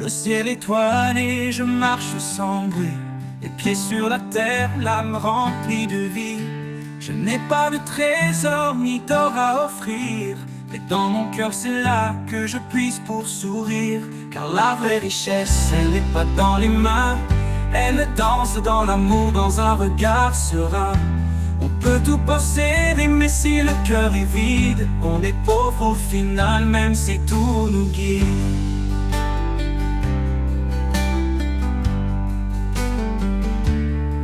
Le ciel étoilé, je marche sans bruit, les pieds sur la terre, l'âme remplie de vie. Je n'ai pas de trésor ni d'or à offrir, mais dans mon cœur c'est là que je puise pour sourire. Car la vraie richesse, elle n'est pas dans les mains, elle danse dans l'amour, dans un regard serein. On peut tout posséder, mais si le cœur est vide, on est pauvre au final, même si tout nous guide.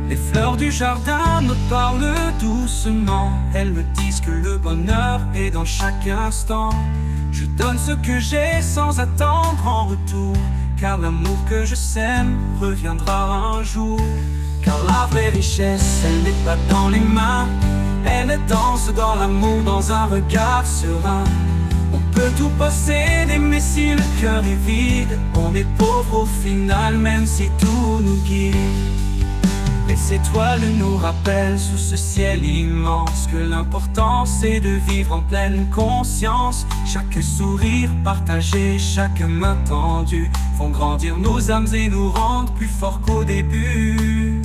Les fleurs du jardin me parlent doucement, elles me disent que le bonheur est dans chaque instant. Je donne ce que j'ai sans attendre en retour, car l'amour que je sème reviendra un jour. Car la vraie richesse, elle n'est pas dans les mains, elle danse dans l'amour, dans un regard serein. On peut tout posséder, mais si le cœur est vide, on est pauvre au final, même si tout nous guide. Les étoiles nous rappellent sous ce ciel immense que l'important c'est de vivre en pleine conscience. Chaque sourire partagé, chaque main tendue font grandir nos âmes et nous rendent plus forts qu'au début.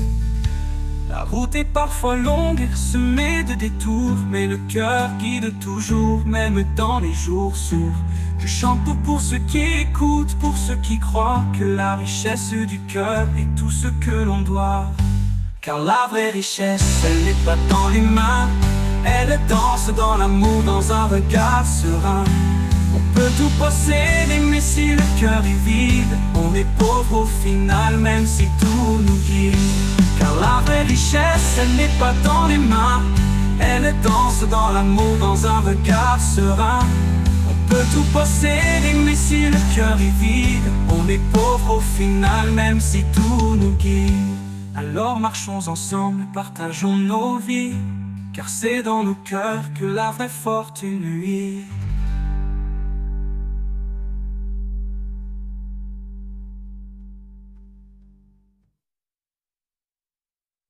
La route est parfois longue et semée de détours, mais le cœur guide toujours, même dans les jours sourds. Je chante pour ceux qui écoutent, pour ceux qui croient que la richesse du cœur est tout ce que l'on doit. Car la vraie richesse, elle n'est pas dans les mains, elle danse dans l'amour, dans un regard serein. On peut tout posséder, mais si le cœur est vide, on est pauvre au final, même si tout nous guide. Car la vraie richesse, elle n'est pas dans les mains, elle danse dans l'amour, dans un regard serein. On peut tout posséder, mais si le cœur est vide, on est pauvre au final, même si tout nous guide. Alors marchons ensemble, partageons nos vies, car c'est dans nos cœurs que la vraie fortune vit.